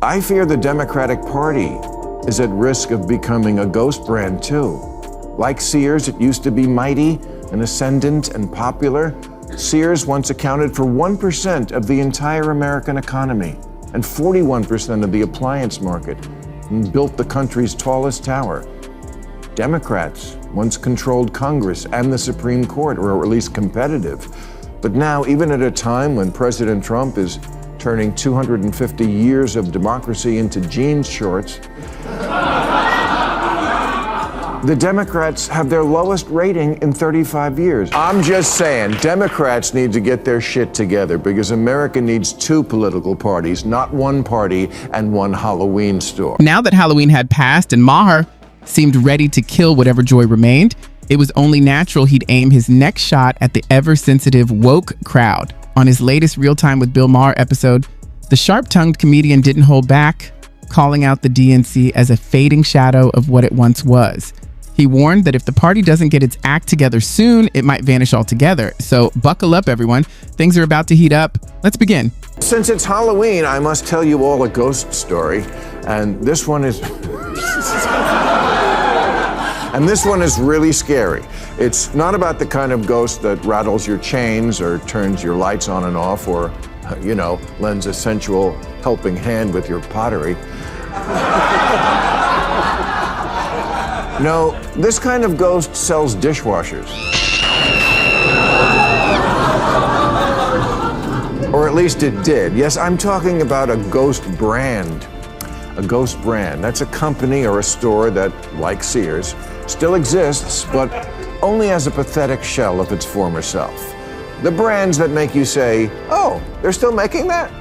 I fear the Democratic Party is at risk of becoming a ghost brand too. Like Sears, it used to be mighty and ascendant and popular. Sears once accounted for 1% of the entire American economy and 41% of the appliance market and built the country's tallest tower. Democrats once controlled Congress and the Supreme Court, or at least competitive. But now, even at a time when President Trump is turning 250 years of democracy into jeans shorts, the Democrats have their lowest rating in 35 years. I'm just saying, Democrats need to get their shit together because America needs two political parties, not one party and one Halloween store. Now that Halloween had passed and Maher seemed ready to kill whatever joy remained, it was only natural he'd aim his next shot at the ever-sensitive woke crowd. On his latest Real Time with Bill Maher episode, the sharp-tongued comedian didn't hold back, calling out the DNC as a fading shadow of what it once was. He warned that if the party doesn't get its act together soon, it might vanish altogether. So buckle up, everyone. Things are about to heat up. Let's begin. Since it's Halloween, I must tell you all a ghost story. And this one is... And this one is really scary. It's not about the kind of ghost that rattles your chains or turns your lights on and off or, lends a sensual helping hand with your pottery. No, this kind of ghost sells dishwashers. Or at least it did. Yes, I'm talking about a ghost brand. A ghost brand. That's a company or a store that, like Sears, still exists, but only as a pathetic shell of its former self. The brands that make you say, oh, they're still making that?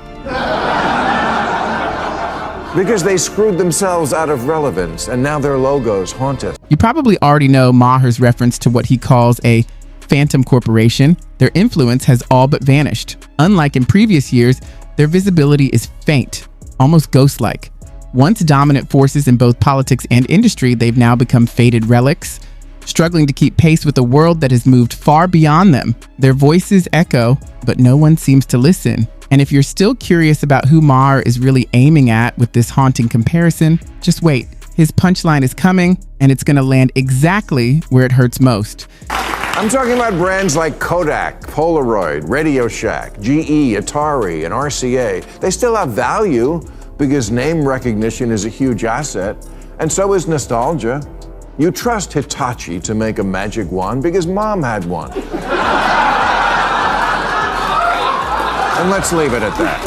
Because they screwed themselves out of relevance, and now their logos haunt us. You probably already know Maher's reference to what he calls a phantom corporation. Their influence has all but vanished. Unlike in previous years, their visibility is faint, almost ghost-like. Once dominant forces in both politics and industry, they've now become faded relics, struggling to keep pace with a world that has moved far beyond them. Their voices echo, but no one seems to listen. And if you're still curious about who Maher is really aiming at with this haunting comparison, just wait. His punchline is coming, and it's going to land exactly where it hurts most. I'm talking about brands like Kodak, Polaroid, Radio Shack, GE, Atari, and RCA. They still have value because name recognition is a huge asset, and so is nostalgia. You trust Hitachi to make a magic wand because mom had one. And let's leave it at that.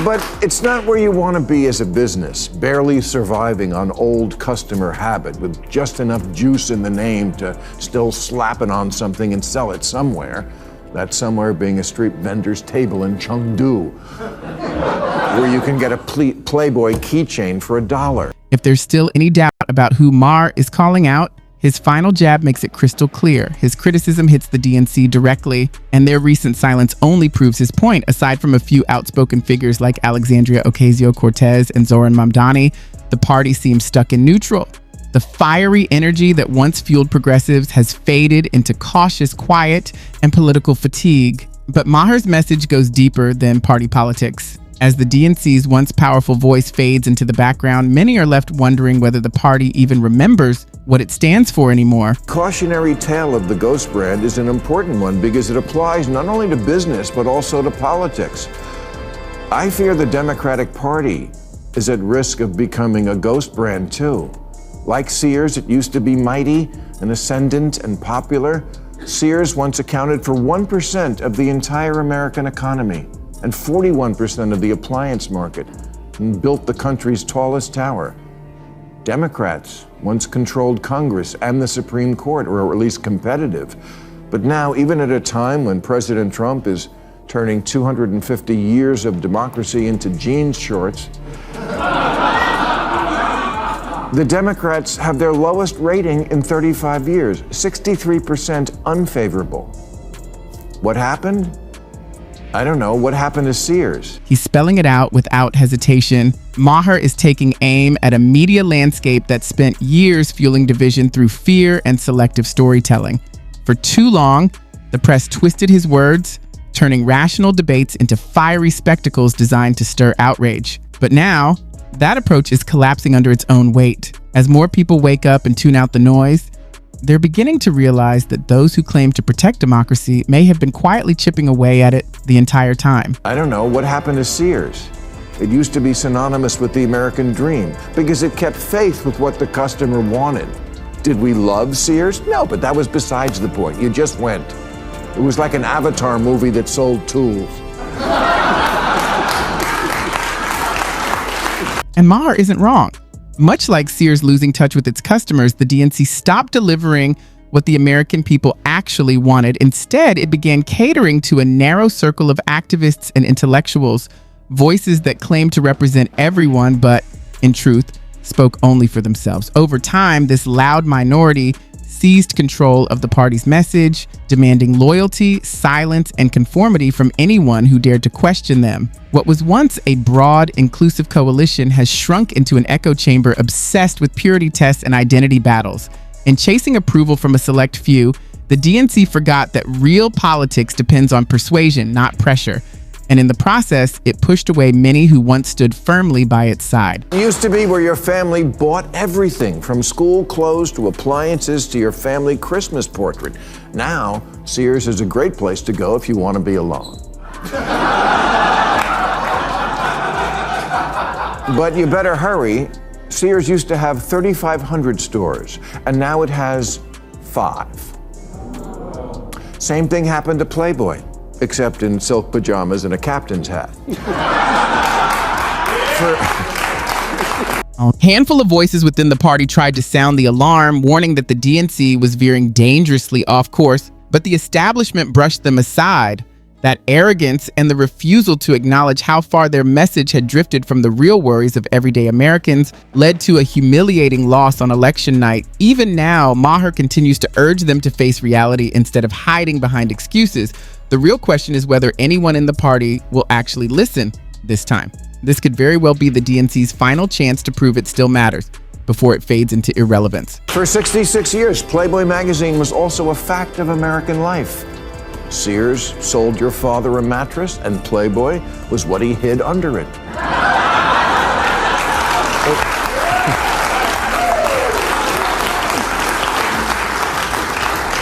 But it's not where you want to be as a business, barely surviving on old customer habit with just enough juice in the name to still slap it on something and sell it somewhere. That somewhere being a street vendor's table in Chengdu, where you can get a Playboy keychain for $1. If there's still any doubt about who Maher is calling out, his final jab makes it crystal clear. His criticism hits the DNC directly, and their recent silence only proves his point. Aside from a few outspoken figures like Alexandria Ocasio-Cortez and Zoran Mamdani, the party seems stuck in neutral. The fiery energy that once fueled progressives has faded into cautious quiet and political fatigue. But Maher's message goes deeper than party politics. As the DNC's once powerful voice fades into the background, many are left wondering whether the party even remembers what it stands for anymore. Cautionary tale of the ghost brand is an important one because it applies not only to business, but also to politics. I fear the Democratic Party is at risk of becoming a ghost brand too. Like Sears, it used to be mighty and ascendant and popular. Sears once accounted for 1% of the entire American economy and 41% of the appliance market and built the country's tallest tower. Democrats once controlled Congress and the Supreme Court, or at least competitive. But now, even at a time when President Trump is turning 250 years of democracy into jeans shorts, the Democrats have their lowest rating in 35 years, 63% unfavorable. What happened? I don't know. What happened to Sears? He's spelling it out without hesitation. Maher is taking aim at a media landscape that spent years fueling division through fear and selective storytelling. For too long, the press twisted his words, turning rational debates into fiery spectacles designed to stir outrage. But now, that approach is collapsing under its own weight. As more people wake up and tune out the noise, they're beginning to realize that those who claim to protect democracy may have been quietly chipping away at it the entire time. I don't know what happened to Sears. It used to be synonymous with the American dream because it kept faith with what the customer wanted. Did we love Sears? No, but that was besides the point. You just went. It was like an Avatar movie that sold tools. And Maher isn't wrong. Much like Sears losing touch with its customers, the DNC stopped delivering what the American people actually wanted. Instead, it began catering to a narrow circle of activists and intellectuals, voices that claimed to represent everyone, but in truth, spoke only for themselves. Over time, this loud minority seized control of the party's message, demanding loyalty, silence, and conformity from anyone who dared to question them. What was once a broad, inclusive coalition has shrunk into an echo chamber obsessed with purity tests and identity battles. In chasing approval from a select few, the DNC forgot that real politics depends on persuasion, not pressure. And in the process, it pushed away many who once stood firmly by its side. It used to be where your family bought everything, from school clothes to appliances to your family Christmas portrait. Now, Sears is a great place to go if you want to be alone. But you better hurry. Sears used to have 3,500 stores, and now it has 5. Same thing happened to Playboy, except in silk pajamas and a captain's hat. A handful of voices within the party tried to sound the alarm, warning that the DNC was veering dangerously off course, but the establishment brushed them aside. That arrogance and the refusal to acknowledge how far their message had drifted from the real worries of everyday Americans led to a humiliating loss on election night. Even now, Maher continues to urge them to face reality instead of hiding behind excuses. The real question is whether anyone in the party will actually listen this time. This could very well be the DNC's final chance to prove it still matters before it fades into irrelevance. For 66 years, Playboy magazine was also a fact of American life. Sears sold your father a mattress, and Playboy was what he hid under it.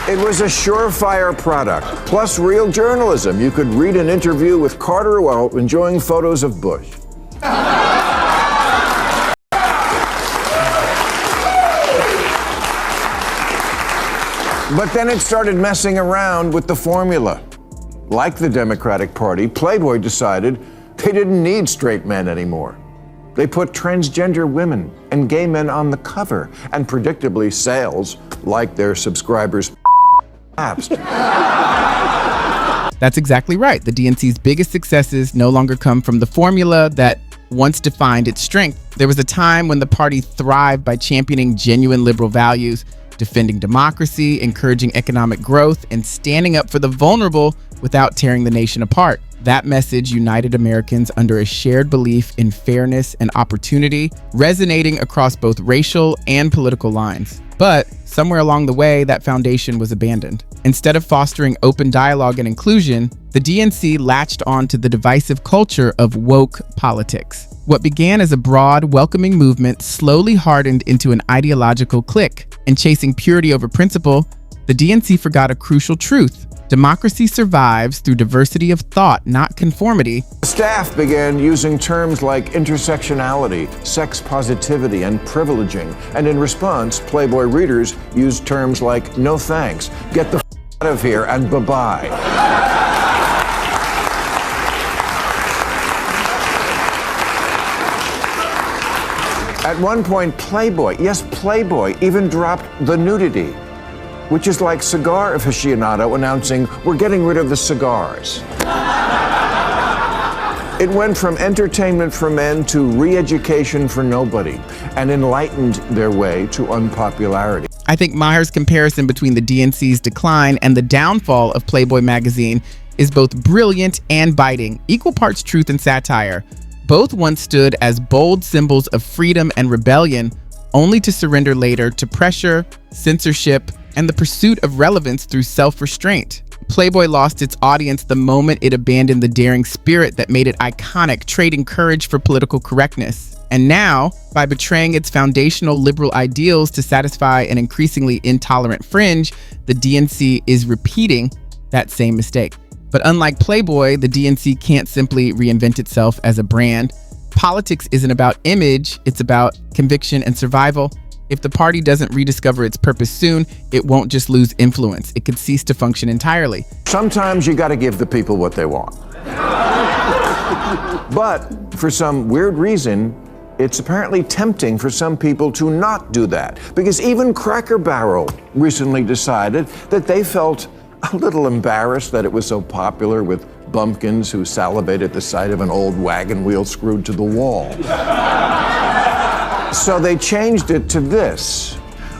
It was a surefire product, plus real journalism. You could read an interview with Carter while enjoying photos of Bush. But then it started messing around with the formula. Like the Democratic Party, Playboy decided they didn't need straight men anymore. They put transgender women and gay men on the cover, and predictably sales, like their subscribers, collapsed. That's exactly right. The DNC's biggest successes no longer come from the formula that once defined its strength. There was a time when the party thrived by championing genuine liberal values, defending democracy, encouraging economic growth, and standing up for the vulnerable without tearing the nation apart. That message united Americans under a shared belief in fairness and opportunity, resonating across both racial and political lines. But somewhere along the way, that foundation was abandoned. Instead of fostering open dialogue and inclusion, the DNC latched on to the divisive culture of woke politics. What began as a broad, welcoming movement slowly hardened into an ideological clique. In chasing purity over principle, the DNC forgot a crucial truth. Democracy survives through diversity of thought, not conformity. Staff began using terms like intersectionality, sex positivity, and privileging. And in response, Playboy readers used terms like no thanks, get the out of here, and bye-bye. At one point, Playboy, yes, Playboy, even dropped the nudity, which is like cigar aficionado announcing, we're getting rid of the cigars. It went from entertainment for men to re-education for nobody, and enlightened their way to unpopularity. I think Maher's comparison between the DNC's decline and the downfall of Playboy magazine is both brilliant and biting, equal parts truth and satire. Both once stood as bold symbols of freedom and rebellion, only to surrender later to pressure, censorship, and the pursuit of relevance through self-restraint. Playboy lost its audience the moment it abandoned the daring spirit that made it iconic, trading courage for political correctness. And now, by betraying its foundational liberal ideals to satisfy an increasingly intolerant fringe, the DNC is repeating that same mistake. But unlike Playboy, the DNC can't simply reinvent itself as a brand. Politics isn't about image, it's about conviction and survival. If the party doesn't rediscover its purpose soon, it won't just lose influence. It could cease to function entirely. Sometimes you got to give the people what they want. But for some weird reason, it's apparently tempting for some people to not do that. Because even Cracker Barrel recently decided that they felt a little embarrassed that it was so popular with bumpkins who salivate at the sight of an old wagon wheel screwed to the wall. So they changed it to this,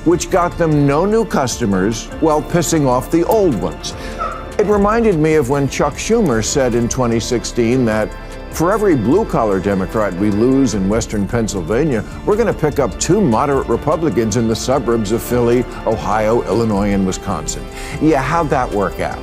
which got them no new customers while pissing off the old ones. It reminded me of when Chuck Schumer said in 2016 that for every blue-collar Democrat we lose in Western Pennsylvania, we're going to pick up 2 moderate Republicans in the suburbs of Philly, Ohio, Illinois, and Wisconsin. Yeah, how'd that work out?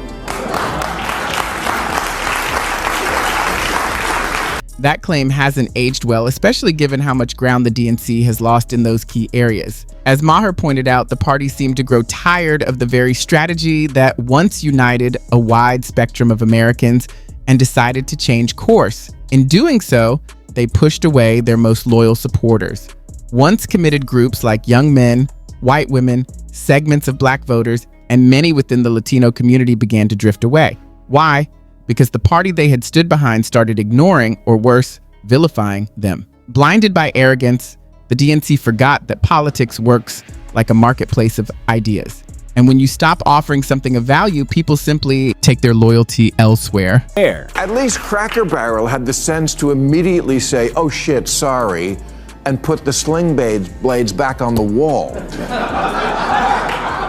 That claim hasn't aged well, especially given how much ground the DNC has lost in those key areas. As Maher pointed out, the party seemed to grow tired of the very strategy that once united a wide spectrum of Americans and decided to change course. In doing so, they pushed away their most loyal supporters. Once committed groups like young men, white women, segments of black voters, and many within the Latino community began to drift away. Why? Because the party they had stood behind started ignoring, or worse, vilifying them. Blinded by arrogance, the DNC forgot that politics works like a marketplace of ideas. And when you stop offering something of value, people simply take their loyalty elsewhere. At least Cracker Barrel had the sense to immediately say, oh shit, sorry, and put the sling blades back on the wall.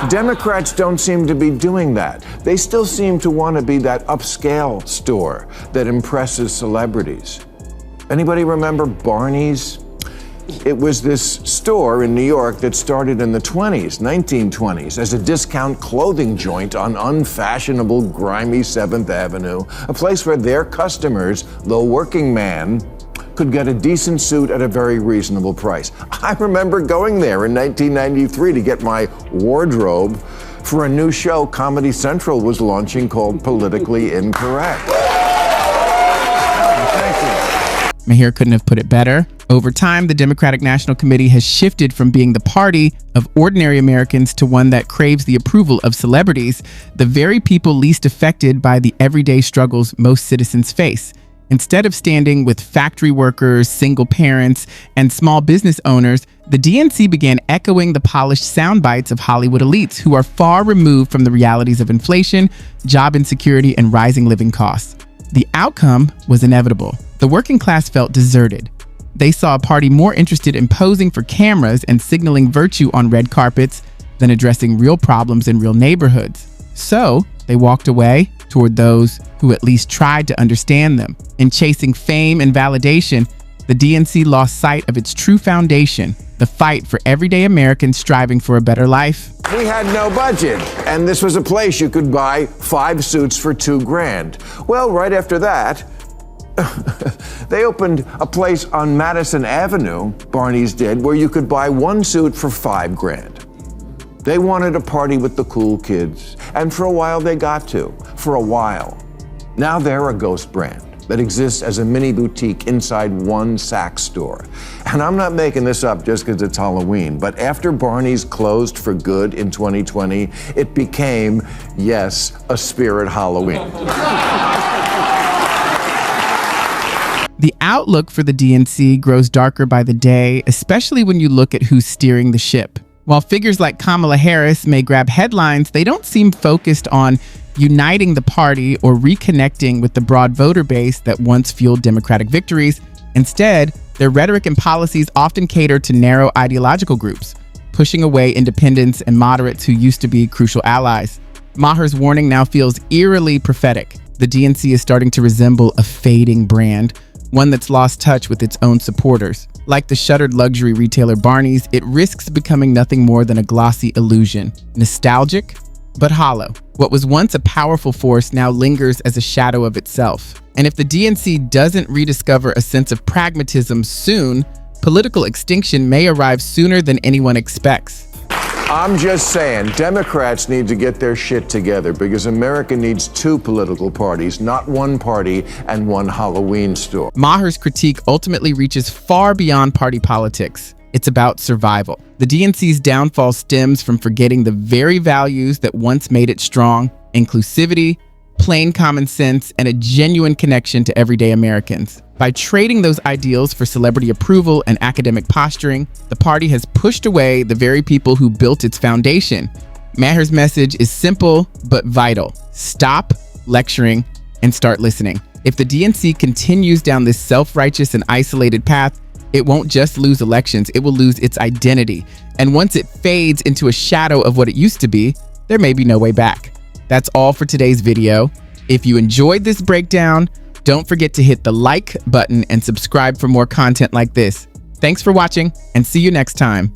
Democrats don't seem to be doing that. They still seem to want to be that upscale store that impresses celebrities. Anybody remember Barney's? It was this store in New York that started in the 1920s, as a discount clothing joint on unfashionable, grimy 7th Avenue, a place where their customers, though working man, could get a decent suit at a very reasonable price. I remember going there in 1993 to get my wardrobe for a new show Comedy Central was launching called Politically Incorrect. Maher couldn't have put it better. Over time, the Democratic National Committee has shifted from being the party of ordinary Americans to one that craves the approval of celebrities, the very people least affected by the everyday struggles most citizens face. Instead of standing with factory workers, single parents, and small business owners, the DNC began echoing the polished sound bites of Hollywood elites who are far removed from the realities of inflation, job insecurity, and rising living costs. The outcome was inevitable. The working class felt deserted. They saw a party more interested in posing for cameras and signaling virtue on red carpets than addressing real problems in real neighborhoods. So they walked away toward those who at least tried to understand them. In chasing fame and validation, the DNC lost sight of its true foundation, the fight for everyday Americans striving for a better life. We had no budget, and this was a place you could buy 5 suits for $2,000. Well, right after that, they opened a place on Madison Avenue, Barney's did, where you could buy 1 suit for $5,000. They wanted a party with the cool kids, and for a while they got to. For a while. Now they're a ghost brand that exists as a mini boutique inside one Saks store. And I'm not making this up just because it's Halloween, but after Barney's closed for good in 2020, it became, yes, a spirit Halloween. The outlook for the DNC grows darker by the day, especially when you look at who's steering the ship. While figures like Kamala Harris may grab headlines, they don't seem focused on uniting the party or reconnecting with the broad voter base that once fueled Democratic victories. Instead, their rhetoric and policies often cater to narrow ideological groups, pushing away independents and moderates who used to be crucial allies. Maher's warning now feels eerily prophetic. The DNC is starting to resemble a fading brand, one that's lost touch with its own supporters. Like the shuttered luxury retailer Barney's, it risks becoming nothing more than a glossy illusion, nostalgic but hollow. What was once a powerful force now lingers as a shadow of itself. And if the DNC doesn't rediscover a sense of pragmatism soon, political extinction may arrive sooner than anyone expects. I'm just saying, Democrats need to get their shit together because America needs two political parties, not one party and one Halloween store. Maher's critique ultimately reaches far beyond party politics. It's about survival. The DNC's downfall stems from forgetting the very values that once made it strong: inclusivity, plain common sense, and a genuine connection to everyday Americans. By trading those ideals for celebrity approval and academic posturing, the party has pushed away the very people who built its foundation. Maher's message is simple but vital. Stop lecturing and start listening. If the DNC continues down this self-righteous and isolated path, it won't just lose elections, it will lose its identity. And once it fades into a shadow of what it used to be, there may be no way back. That's all for today's video. If you enjoyed this breakdown, don't forget to hit the like button and subscribe for more content like this. Thanks for watching, and see you next time.